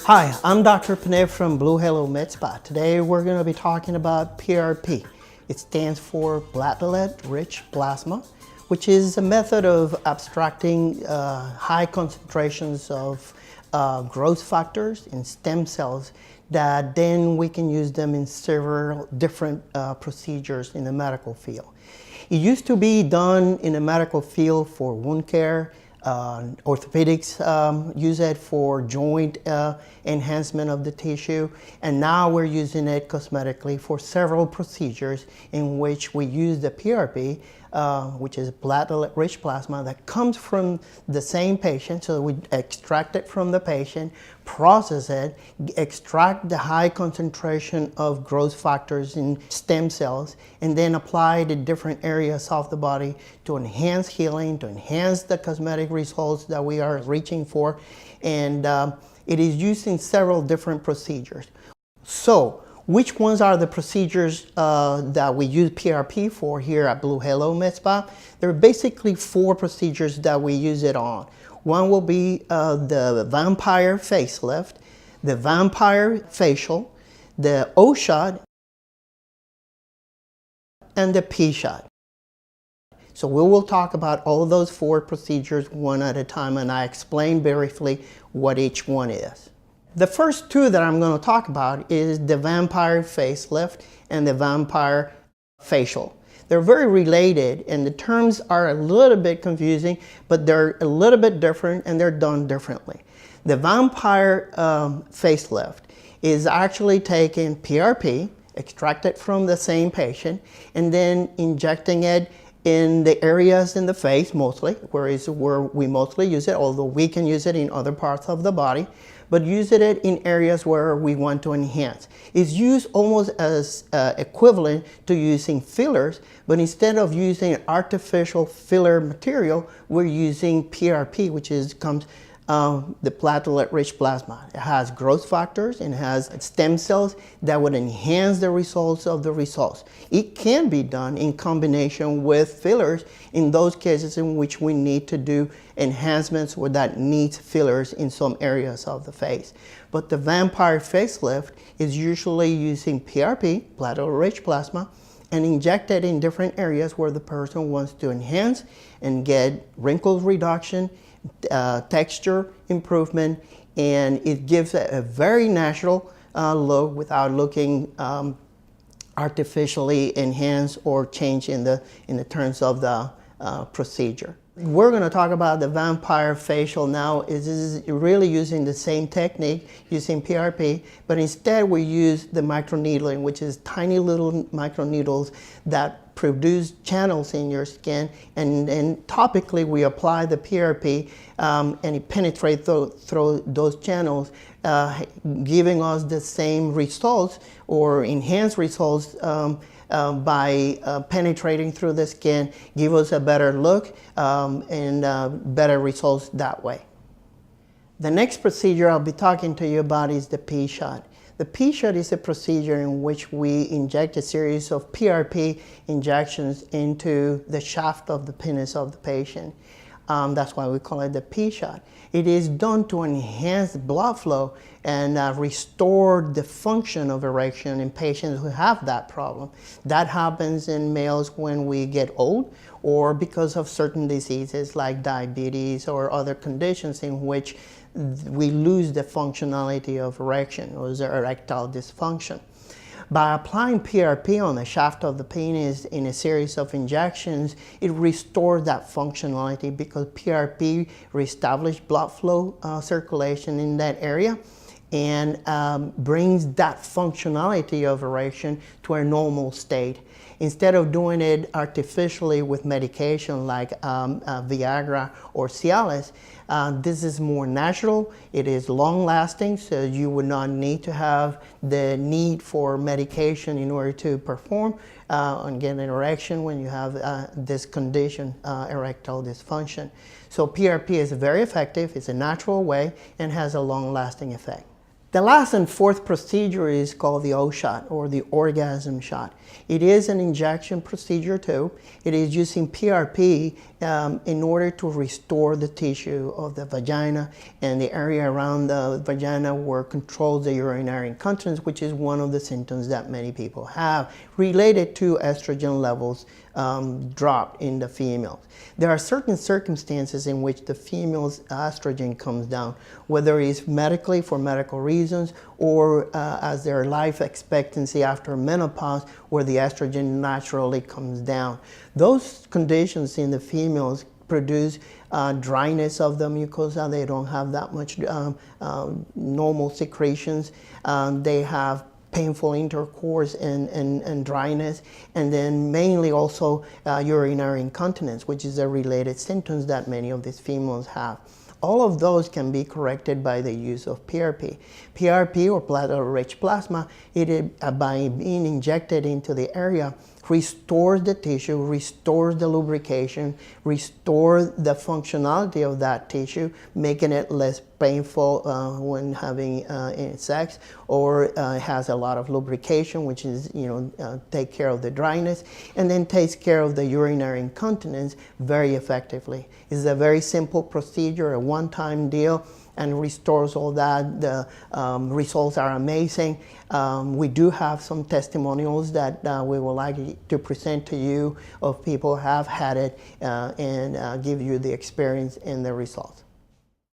Hi, I'm Dr. Panay from Blue Halo Med Spa. Today we're going to be talking about PRP. It stands for platelet-rich plasma, which is a method of abstracting high concentrations of growth factors in stem cells that then we can use them in several different procedures in the medical field. It used to be done in the medical field for wound care. Orthopedics use it for joint enhancement of the tissue, and now we're using it cosmetically for several procedures in which we use the PRP, which is platelet-rich plasma that comes from the same patient. So we extract it from the patient, process it, extract the high concentration of growth factors in stem cells, and then apply the different areas of the body to enhance healing, to enhance the cosmetic results that we are reaching for. And it is used in several different procedures. So, which ones are the procedures that we use PRP for here at Blue Halo Med Spa? There are basically 4 procedures that we use it on. One will be the vampire facelift, the vampire facial, the O-shot, and the P-shot. So we will talk about all of those 4 procedures one at a time, and I explain briefly what each one is. The first 2 that I'm going to talk about is the vampire facelift and the vampire facial. They're very related, and the terms are a little bit confusing, but they're a little bit different and they're done differently. The vampire facelift is actually taking PRP, extracted from the same patient, and then injecting it in the areas in the face mostly, where we mostly use it, although we can use it in other parts of the body, but using it in areas where we want to enhance. It's used almost as equivalent to using fillers, but instead of using artificial filler material, we're using PRP, which comes the platelet-rich plasma. It has growth factors and has stem cells that would enhance the results of the results. It can be done in combination with fillers in those cases in which we need to do enhancements or that needs fillers in some areas of the face. But the vampire facelift is usually using PRP, platelet-rich plasma, and injected in different areas where the person wants to enhance and get wrinkles reduction, texture improvement, and it gives a very natural look without looking artificially enhanced or changed in the terms of the procedure. We're going to talk about the vampire facial now. This is really using the same technique, using PRP, but instead we use the microneedling, which is tiny little microneedles that produce channels in your skin, and topically we apply the PRP and it penetrates through those channels, giving us the same results or enhanced results by penetrating through the skin, give us a better look and better results that way. The next procedure I'll be talking to you about is the P-shot. The P-shot is a procedure in which we inject a series of PRP injections into the shaft of the penis of the patient. That's why we call it the P-shot. It is done to enhance blood flow and restore the function of erection in patients who have that problem. That happens in males when we get old or because of certain diseases like diabetes or other conditions in which we lose the functionality of erection or the erectile dysfunction. By applying PRP on the shaft of the penis in a series of injections, it restores that functionality because PRP reestablishes blood flow circulation in that area and brings that functionality of erection to a normal state. Instead of doing it artificially with medication like Viagra or Cialis, this is more natural. It is long-lasting, so you would not need to have the need for medication in order to perform and get an erection when you have this condition, erectile dysfunction. So PRP is very effective. It's a natural way and has a long-lasting effect. The last and fourth procedure is called the O shot, or the orgasm shot. It is an injection procedure too. It is using PRP in order to restore the tissue of the vagina and the area around the vagina where controls the urinary incontinence, which is one of the symptoms that many people have related to estrogen levels drop in the females. There are certain circumstances in which the female's estrogen comes down, whether it's medically for medical reasons or as their life expectancy after menopause, where the estrogen naturally comes down. Those conditions in the females produce dryness of the mucosa. They don't have that much normal secretions. They have painful intercourse and dryness, and then mainly also urinary incontinence, which is a related symptoms that many of these females have. All of those can be corrected by the use of PRP. PRP, or platelet-rich plasma, by being injected into the area, restores the tissue, restores the lubrication, restores the functionality of that tissue, making it less painful when having sex, or has a lot of lubrication, which is, take care of the dryness, and then takes care of the urinary incontinence very effectively. It's a very simple procedure, a one-time deal, and restores all that. The results are amazing. We do have some testimonials that we would like to present to you of people who have had it and give you the experience and the results.